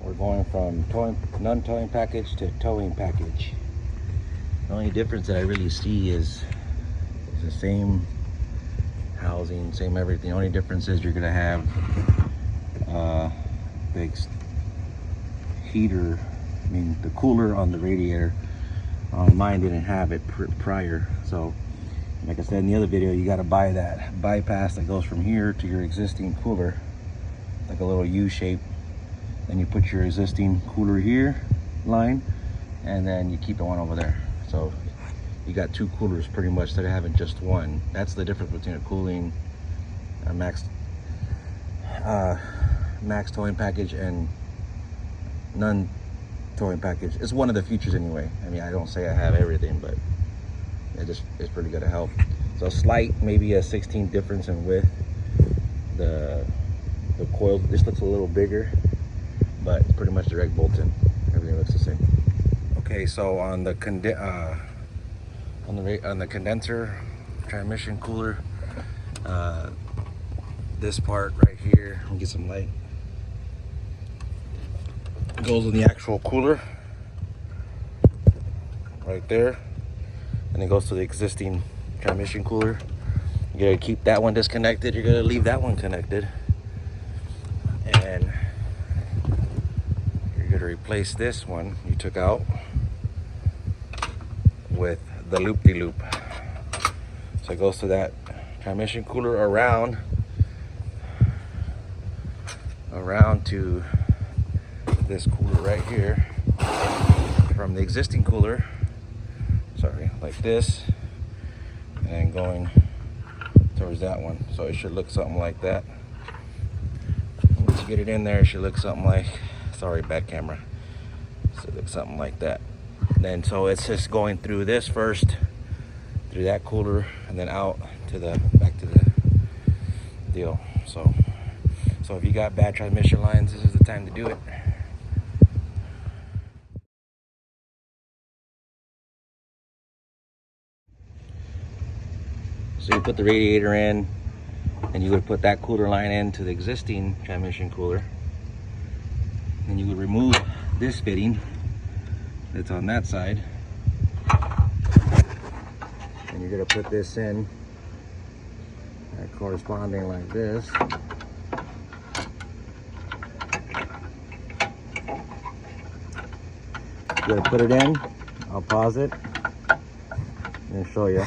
we're going from non-towing package to towing package. The only difference that I really see is the same housing, same everything. The only difference is you're gonna have big heater, I mean the cooler on the Radiator. Mine didn't have it prior, so like I said in the other video, you got to buy that bypass that goes from here to your existing cooler, like a little U shape. Then you put your existing cooler here line, and then you keep the one over there. So you got two coolers pretty much instead of having just one. That's the difference between a cooling max towing package and none towing package. It's one of the features anyway. I mean, I don't say I have everything, but it's pretty good to help. So slight, maybe a 16 difference in width. The coil, this looks a little bigger, but it's pretty much direct bolt-in. Everything looks the same. Okay, so on the condenser transmission cooler, this part right here, let me get some light, goes in the actual cooler right there, and it goes to the existing transmission cooler. You gotta keep that one disconnected, you're gonna leave that one connected, and you're gonna replace this one you took out with the loop-de-loop. So it goes to that transmission cooler around to this cooler right here, from the existing cooler, sorry, like this, and going towards that one. So it should look something like that. Once you get it in there, it should look something like, sorry, bad camera, so it looks something like that. Then so it's just going through this first, through that cooler, and then out to the back to the deal. So if you got bad transmission lines, this is the time to do it. So you put the Radiator in, and you would put that cooler line into the existing transmission cooler. Then you would remove this fitting that's on that side, and you're gonna put this in corresponding like this. You're gonna put it in. I'll pause it and show you.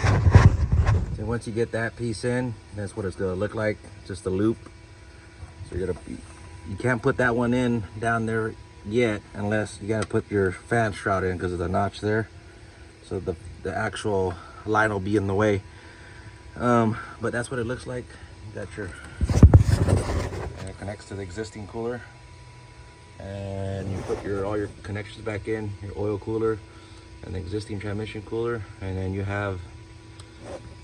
So once you get that piece in, that's what it's gonna look like, just a loop. So you can't put that one in down there yet, unless you gotta put your fan shroud in because of the notch there. So the actual line will be in the way. But that's what it looks like. You got your, and it connects to the existing cooler, and you put all your connections back in, your oil cooler and the existing transmission cooler, and then you have,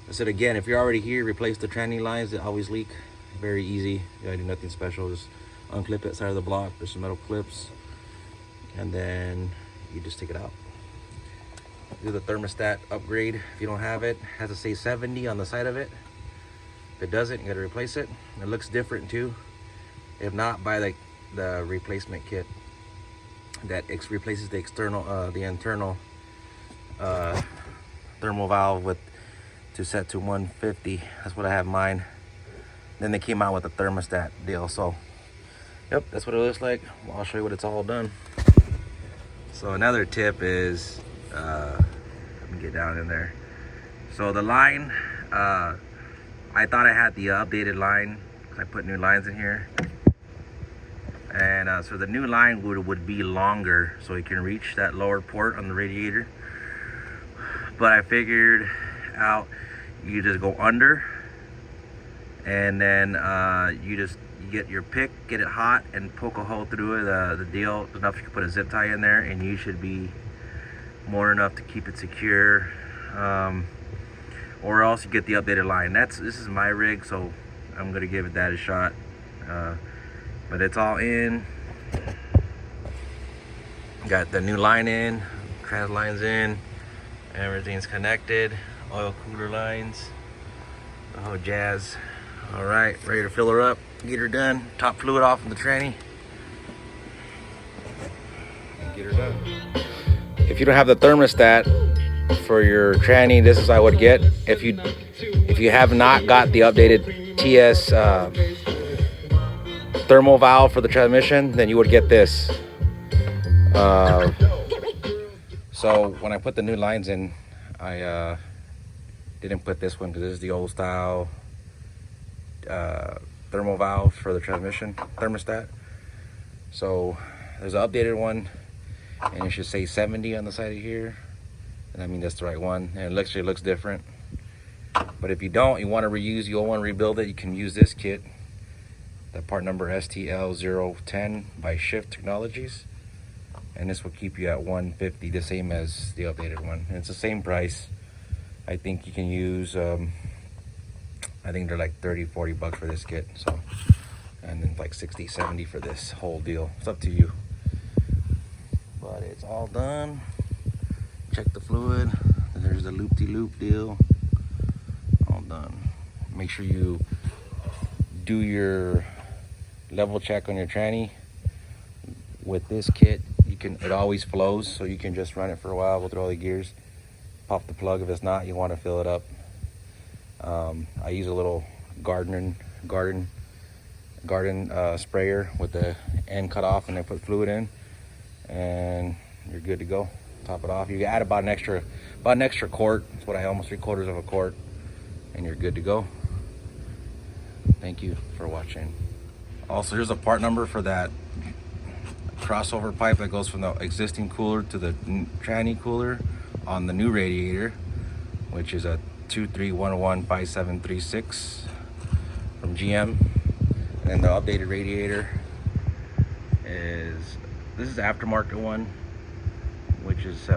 I said again, if you're already here, replace the tranny lines that always leak. Very easy. You gotta do nothing special. Just unclip that side of the block. There's some metal clips, and then you just take it out. Do the thermostat upgrade if you don't have it. It has to say 70 on the side of it. If it doesn't, you gotta replace it. It looks different too. If not, buy the replacement kit that replaces the internal thermal valve to set to 150. That's what I have mine. Then they came out with a thermostat deal. So yep, that's what it looks like. I'll show you what it's all done. So another tip is, let me get down in there. So the line, I thought I had the updated line because I put new lines in here. And so the new line would be longer, so you can reach that lower port on the Radiator. But I figured out you just go under, and then you get your pick, get it hot, and poke a hole through it. The deal enough you can put a zip tie in there, and you should be more enough to keep it secure. Or else you get the updated line. This is my rig, so I'm gonna give that a shot. But it's all in. Got the new line in, trans lines in, everything's connected, oil cooler lines, the whole jazz. All right, ready to fill her up, get her done. Top fluid off in the tranny. if you don't have the thermostat for your tranny, this is what I would get. If you have not got the updated TS thermal valve for the transmission, then you would get this. So when I put the new lines in, I didn't put this one because this is the old style thermal valve for the transmission thermostat. So there's an updated one, and it should say 70 on the side of here, and I mean that's the right one, and it looks different. But if you don't, you want to reuse, you want to rebuild it, you can use this kit. The part number STL010 by Shift Technologies, and this will keep you at 150, the same as the updated one, and it's the same price. I think you can use I think they're like 30-40 bucks for this kit, so, and then like 60-70 for this whole deal. It's up to you, but it's all done. Check the fluid, there's the loop-de-loop deal, all done. Make sure you do your level check on your tranny. With this kit, it always flows, so you can just run it for a while, go through all the gears, pop the plug. If it's not, you want to fill it up. I use a little garden sprayer with the end cut off, and I put fluid in, and you're good to go. Top it off. You add about an extra quart. That's what almost 3/4 of a quart, and you're good to go. Thank you for watching. Also, here's a part number for that crossover pipe that goes from the existing cooler to the tranny cooler on the new radiator, which is a 23115736 from GM. And then the updated radiator is, this is the aftermarket one, which is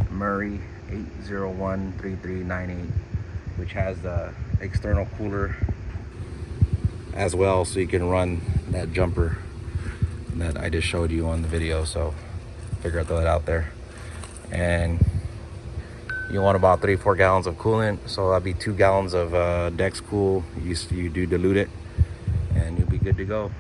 Murray 8013398, which has the external cooler as well, so you can run that jumper that I just showed you on the video. So figure out, throw that out there. And you want about 3-4 gallons of coolant, so that'd be 2 gallons of Dex Cool. You do dilute it, and you'll be good to go.